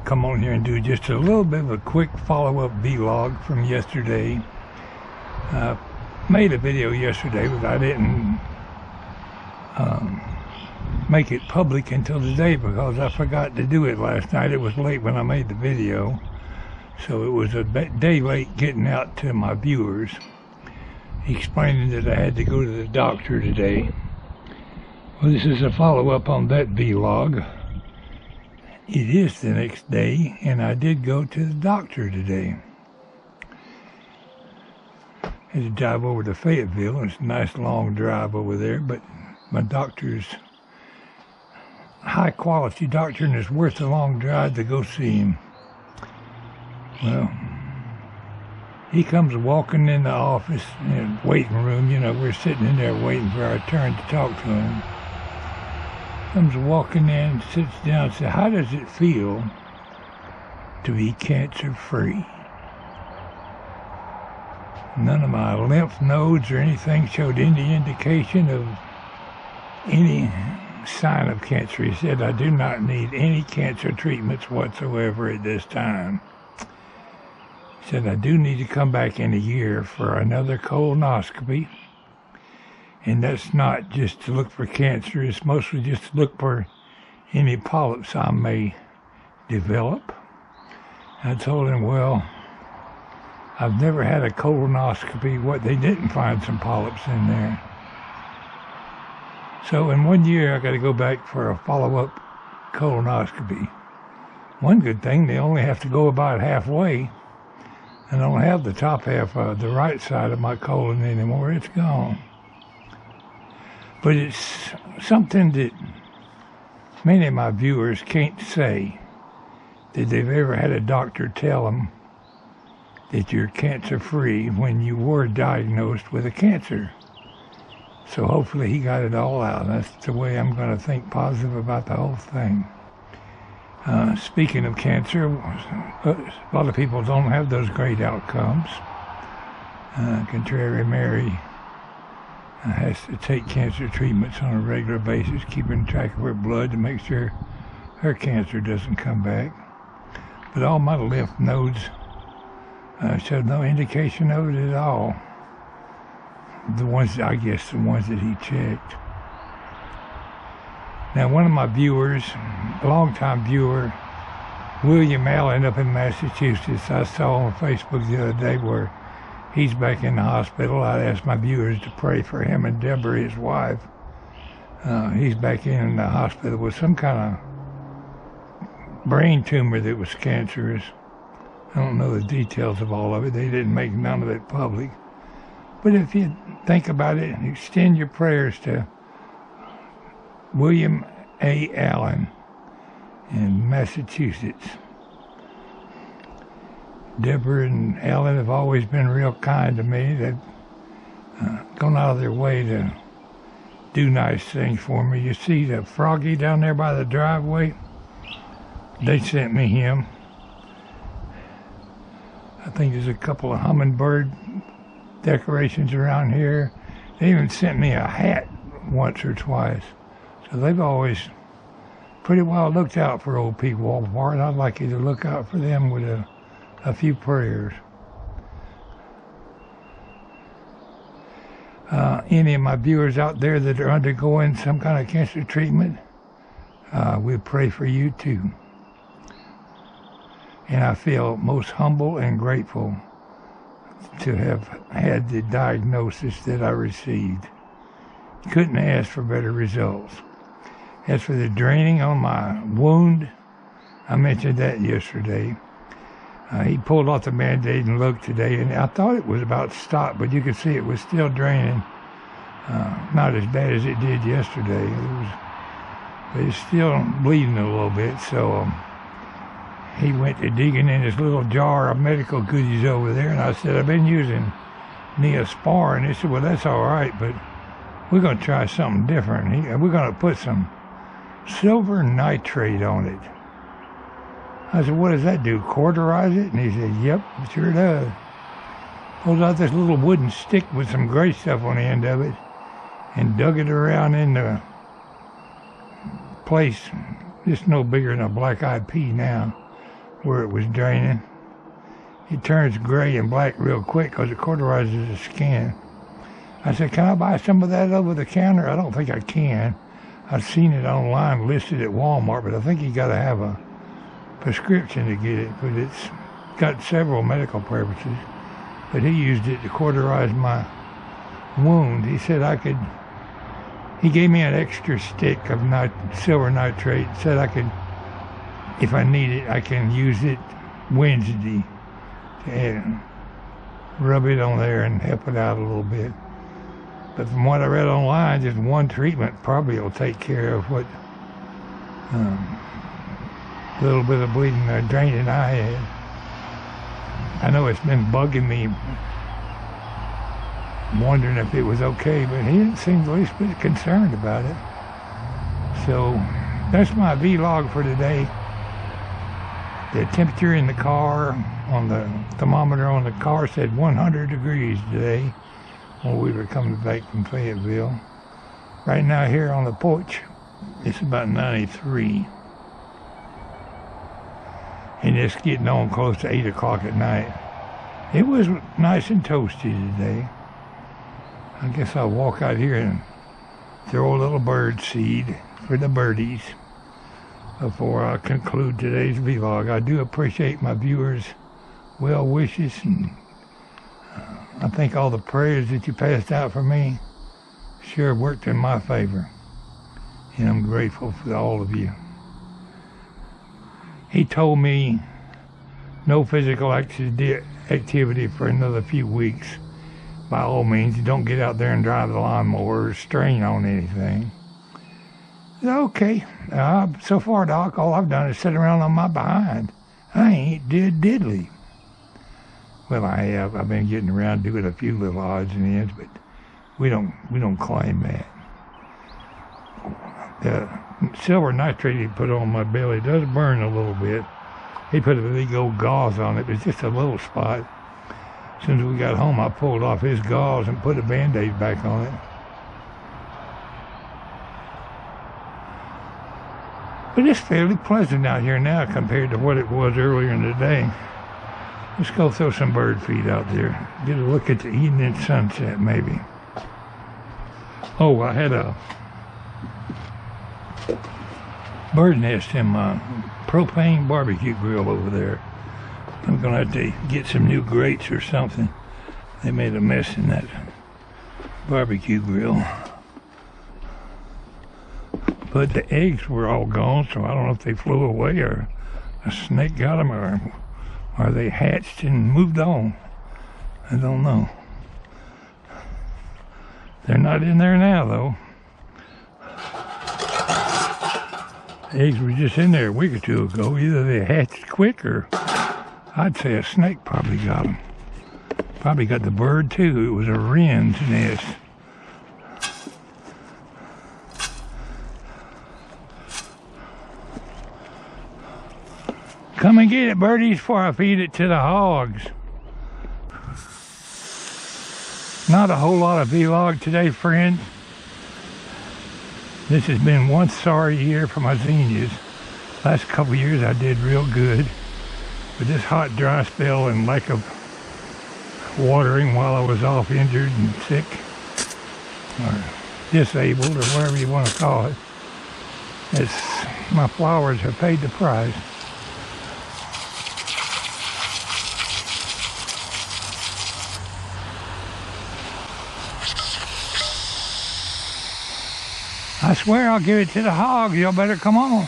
come on here and do just a little bit of a quick follow-up vlog from yesterday. Made a video yesterday, but I didn't make it public until today because I forgot to do it last night. It was late when I made the video, so it was a day late getting out to my viewers, explaining that I had to go to the doctor today. Well, this is a follow-up on that vlog. It is the next day, and I did go to the doctor today. I had to drive over to Fayetteville. It's a nice long drive over there, but my doctor's high-quality doctor, and it's worth the long drive to go see him. Well, he comes walking in the office, in the waiting room. You know, we're sitting in there waiting for our turn to talk to him. Comes walking in, sits down, and says, "How does it feel to be cancer-free?" None of my lymph nodes or anything showed any indication of any sign of cancer. He said, "I do not need any cancer treatments whatsoever at this time." He said, "I do need to come back in a year for another colonoscopy. And that's not just to look for cancer, it's mostly just to look for any polyps I may develop." I told him, well, I've never had a colonoscopy. What, they didn't find some polyps in there. So in 1 year, I got to go back for a follow-up colonoscopy. One good thing, they only have to go about halfway. I don't have the top half of the right side of my colon anymore. It's gone. But it's something that many of my viewers can't say, that they've ever had a doctor tell them that you're cancer-free when you were diagnosed with a cancer. So hopefully he got it all out. That's the way I'm going to think positive about the whole thing. Speaking of cancer, a lot of people don't have those great outcomes. Contrary Mary has to take cancer treatments on a regular basis, keeping track of her blood to make sure her cancer doesn't come back. But all my lymph nodes showed no indication of it at all. The ones, I guess, the ones that he checked. Now, one of my viewers, a long-time viewer, William Allen up in Massachusetts, I saw on Facebook the other day where he's back in the hospital. I asked my viewers to pray for him and Deborah, his wife. He's back in the hospital with some kind of brain tumor that was cancerous. I don't know the details of all of it. They didn't make none of it public. But if you think about it, extend your prayers to William A. Allen in Massachusetts. Deborah and Alan have always been real kind to me. They've gone out of their way to do nice things for me. You see the froggy down there by the driveway? They sent me him. I think there's a couple of hummingbird decorations around here. They even sent me a hat once or twice. So they've always pretty well looked out for old people, and I'd like you to look out for them with a few prayers. Any of my viewers out there that are undergoing some kind of cancer treatment, we'll pray for you too. And I feel most humble and grateful to have had the diagnosis that I received. Couldn't ask for better results. As for the draining on my wound, I mentioned that yesterday. He pulled off the Band-Aid and looked today, and I thought it was about to stop, but you could see it was still draining. Not as bad as it did yesterday. But it's still bleeding a little bit, so he went to digging in his little jar of medical goodies over there, and I said, "I've been using Neosporin." He said, "Well, that's all right, but we're going to try something different. We're going to put some silver nitrate on it." I said, "What does that do, cauterize it?" And he said, "Yep, it sure does." Pulled out this little wooden stick with some gray stuff on the end of it and dug it around in the place. It's no bigger than a black-eyed pea now. where it was draining. It turns gray and black real quick because it cauterizes the skin. I said, can I buy some of that over the counter? I don't think I can. I've seen it online listed at Walmart, but I think you got to have a prescription to get it, but it's got several medical purposes. But he used it to cauterize my wound. He said he gave me an extra stick of silver nitrate. Said I could, if I need it, I can use it Wednesday and rub it on there and help it out a little bit. But from what I read online, just one treatment probably will take care of what little bit of bleeding or draining I had. I know it's been bugging me, wondering if it was okay, but he didn't seem the least bit concerned about it. So that's my vlog for today. The temperature in the car, on the thermometer on the car, said 100 degrees today when we were coming back from Fayetteville. Right now here on the porch, it's about 93. And it's getting on close to 8 o'clock at night. It was nice and toasty today. I guess I'll walk out here and throw a little bird seed for the birdies before I conclude today's vlog. I do appreciate my viewers' well wishes, and I think all the prayers that you passed out for me sure worked in my favor, and I'm grateful for all of you. He told me no physical activity for another few weeks. By all means, don't get out there and drive the lawnmower or strain on anything. Okay, so far, Doc, all I've done is sit around on my behind. I ain't did diddly. Well, I have. I've been getting around doing a few little odds and ends, but we don't claim that. The silver nitrate he put on my belly does burn a little bit. He put a big old gauze on it, but it's just a little spot. As soon as we got home, I pulled off his gauze and put a Band-Aid back on it. But it's fairly pleasant out here now compared to what it was earlier in the day. Let's go throw some bird feed out there. Get a look at the evening sunset, maybe. Oh, I had a bird nest in my propane barbecue grill over there. I'm gonna have to get some new grates or something. They made a mess in that barbecue grill. But the eggs were all gone, so I don't know if they flew away or a snake got them, or they hatched and moved on. I don't know. They're not in there now, though. The eggs were just in there a week or two ago. Either they hatched quick, or I'd say a snake probably got them. Probably got the bird, too. It was a wren's nest. Come and get it, birdies, before I feed it to the hogs. Not a whole lot of vlog today, friends. This has been one sorry year for my zinnias. Last couple years I did real good. But this hot, dry spell and lack of watering while I was off injured and sick, or disabled, or whatever you want to call it, my flowers have paid the price. I swear I'll give it to the hogs. Y'all better come on.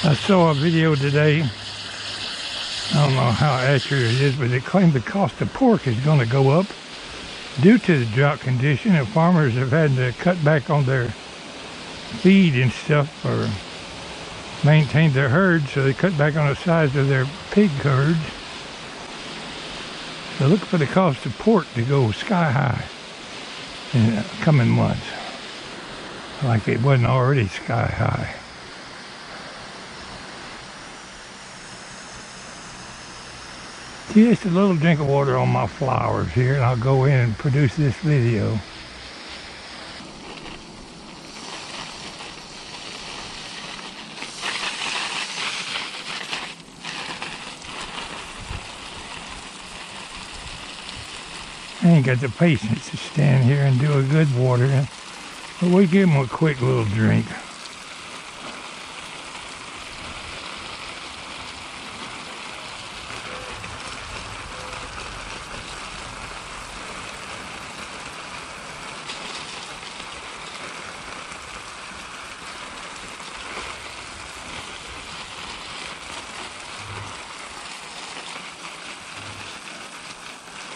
I saw a video today. I don't know how accurate it is, but it claimed the cost of pork is going to go up due to the drought condition, and farmers have had to cut back on their feed and stuff, or maintain their herds, so they cut back on the size of their pig herds. So look for the cost of pork to go sky high in the coming months, like it wasn't already sky high. Just a little drink of water on my flowers here, and I'll go in and produce this video. I ain't got the patience to stand here and do a good watering, but we give them a quick little drink.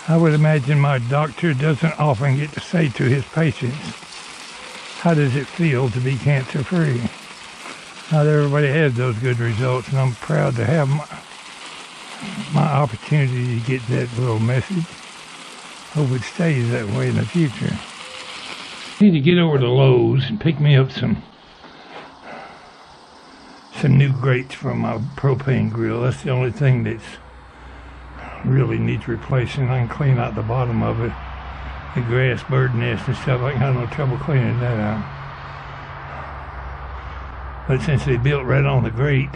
I would imagine my doctor doesn't often get to say to his patients, how does it feel to be cancer-free? Not everybody has those good results, and I'm proud to have my opportunity to get that little message. Hope it stays that way in the future. I need to get over to Lowe's and pick me up some new grates for my propane grill. That's the only thing that's really needs replacing. I can clean out the bottom of it, the grass, bird nest and stuff. I can have no trouble cleaning that out. But since they built right on the grate,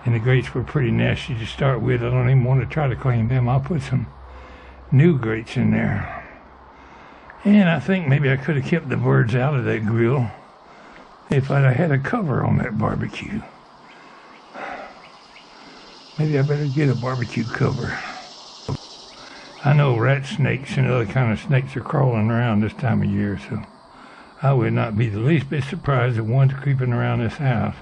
and the grates were pretty nasty to start with, I don't even want to try to clean them. I'll put some new grates in there. And I think maybe I could have kept the birds out of that grill if I'd have had a cover on that barbecue. Maybe I better get a barbecue cover. I know rat snakes and other kind of snakes are crawling around this time of year, so I would not be the least bit surprised if one's creeping around this house.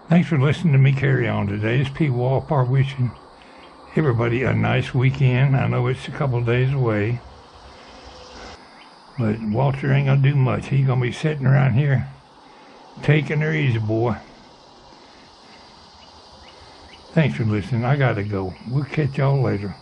Thanks for listening to me carry on today. It's Pwalpar wishing everybody a nice weekend. I know it's a couple days away, but Walter ain't gonna do much. He's gonna be sitting around here taking her easy, boy. Thanks for listening. I gotta go. We'll catch y'all later.